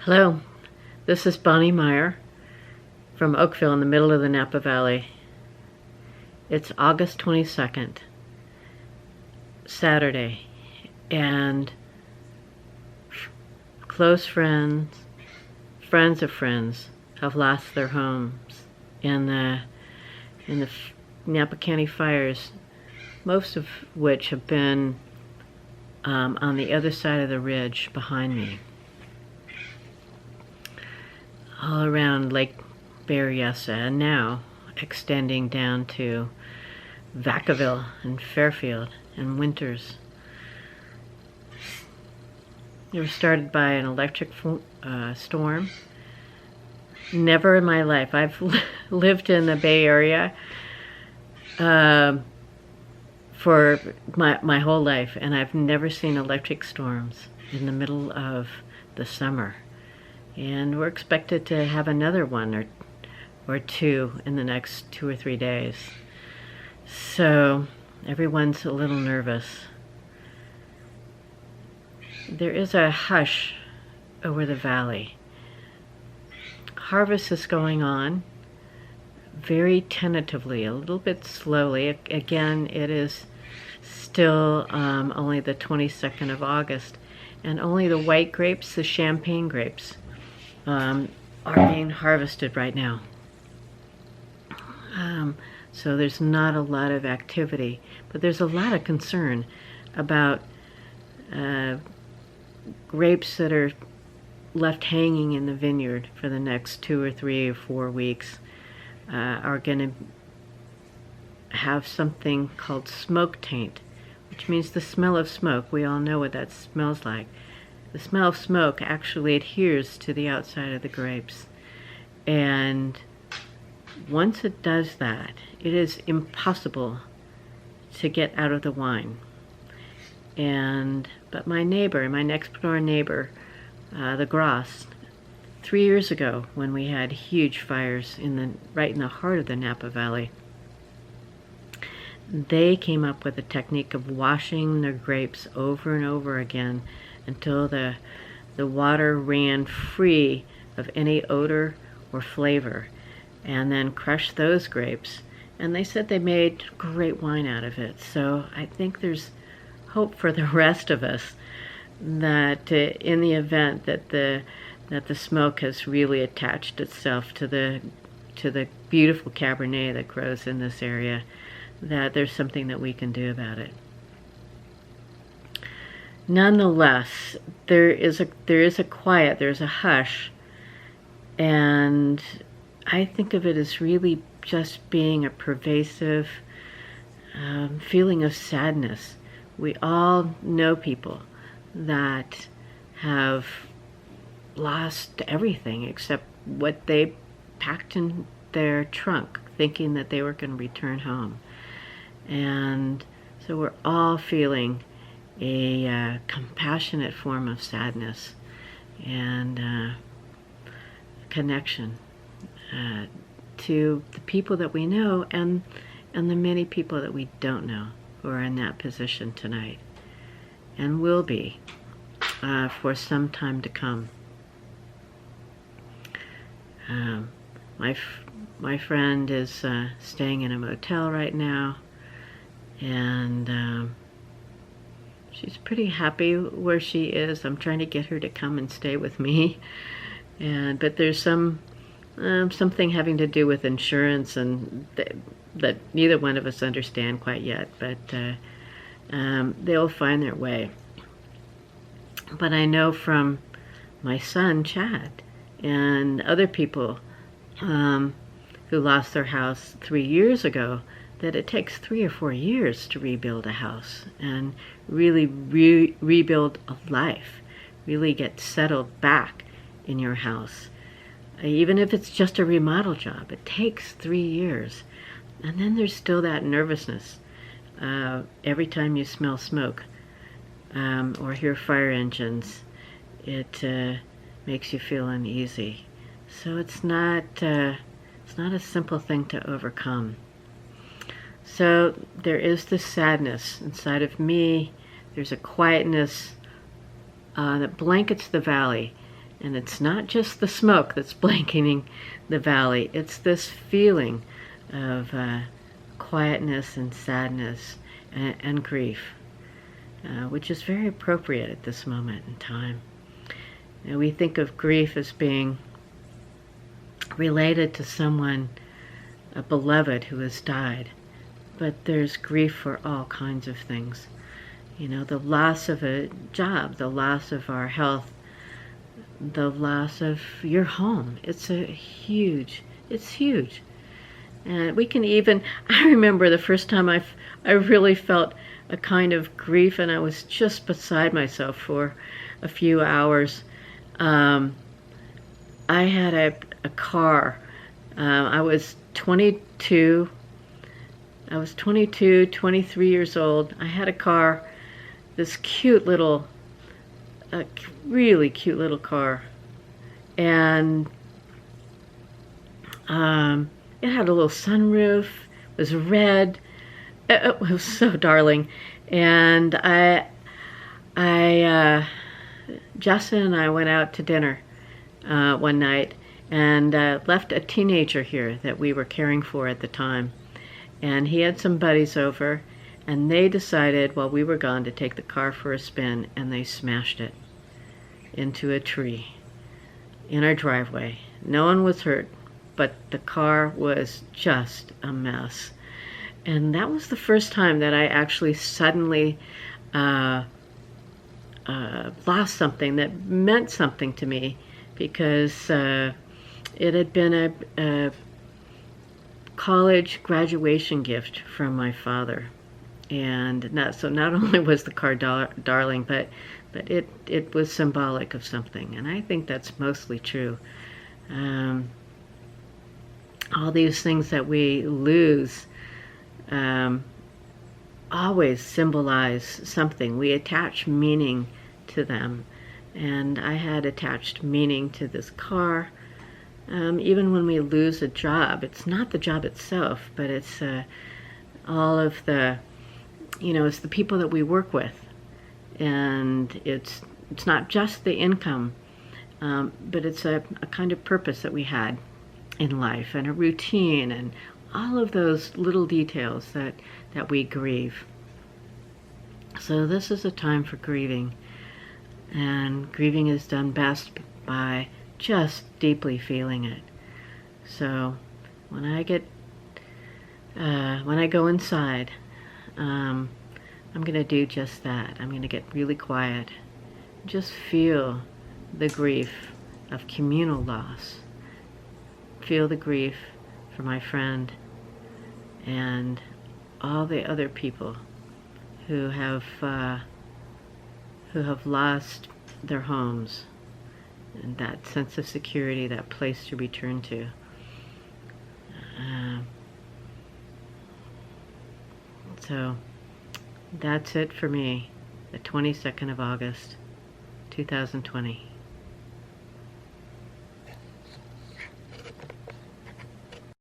Hello, this is Bonny Meyer from Oakville in the middle of the Napa Valley. It's August 22nd, Saturday, and close friends, friends of friends have lost their homes in the Napa County fires, most of which have been on the other side of the ridge behind me, all around Lake Berryessa, and now extending down to Vacaville and Fairfield and Winters. They were started by an electric storm. Never in my life. I've lived in the Bay Area for my whole life, and I've never seen electric storms in the middle of the summer. And we're expected to have another one or two in the next 2 or 3 days. So everyone's a little nervous. There is a hush over the valley. Harvest is going on very tentatively, a little bit slowly. Again, it is still only the 22nd of August, and only the white grapes, the champagne grapes, are being harvested right now. So there's not a lot of activity, but there's a lot of concern about grapes that are left hanging in the vineyard for the next 2 or 3 or 4 weeks are going to have something called smoke taint, which means the smell of smoke. We all know what that smells like. The smell of smoke actually adheres to the outside of the grapes, and once it does that, it is impossible to get out of the wine. But my neighbor, my next door neighbor, the Gross, 3 years ago when we had huge fires right in the heart of the Napa Valley, they came up with a technique of washing their grapes over and over again until the water ran free of any odor or flavor, and then crushed those grapes. And they said they made great wine out of it. So I think there's hope for the rest of us that in the event that the smoke has really attached itself to the beautiful Cabernet that grows in this area, that there's something that we can do about it. Nonetheless, there is a quiet, there's a hush, and I think of it as really just being a pervasive feeling of sadness. We all know people that have lost everything except what they packed in their trunk, thinking that they were going to return home. And so we're all feeling a compassionate form of sadness and connection to the people that we know and the many people that we don't know who are in that position tonight and will be for some time to come. My friend is staying in a motel right now, and she's pretty happy where she is. I'm trying to get her to come and stay with me, but there's something having to do with insurance and that neither one of us understand quite yet, but they'll find their way. But I know from my son Chad and other people who lost their house 3 years ago that it takes 3 or 4 years to rebuild a house and really rebuild a life, really get settled back in your house. Even if it's just a remodel job, it takes 3 years. And then there's still that nervousness every time you smell smoke or hear fire engines. It makes you feel uneasy. So it's not a simple thing to overcome. So there is this sadness inside of me. There's a quietness that blankets the valley, And it's not just the smoke that's blanketing the valley. It's this feeling of quietness and sadness and grief, which is very appropriate at this moment in time. And we think of grief as being related to someone, a beloved who has died. But there's grief for all kinds of things. You know, the loss of a job, the loss of our health, the loss of your home. It's huge. And we can even, I remember the first time I really felt a kind of grief, and I was just beside myself for a few hours. I had a car. I was 22, 23 years old. I had a car, this really cute little car. And it had a little sunroof, it was red, it was so darling. And Justin and I went out to dinner one night and left a teenager here that we were caring for at the time. And he had some buddies over, and they decided while we were gone to take the car for a spin, and they smashed it into a tree in our driveway. No one was hurt, but the car was just a mess. And that was the first time that I actually suddenly lost something that meant something to me, because it had been a college graduation gift from my father. And not only was the car darling, but it was symbolic of something. And I think that's mostly true. All these things that we lose always symbolize something. We attach meaning to them. And I had attached meaning to this car. Even when we lose a job, it's not the job itself, but it's all of the, it's the people that we work with. And it's not just the income, but it's a kind of purpose that we had in life, and a routine, and all of those little details that we grieve. So this is a time for grieving, and grieving is done best by just deeply feeling it. So when I go inside, I'm going to do just that. I'm going to get really quiet, just feel the grief of communal loss, feel the grief for my friend and all the other people who have lost their homes, and that sense of security, that place to return to. So that's it for me, the 22nd of August, 2020.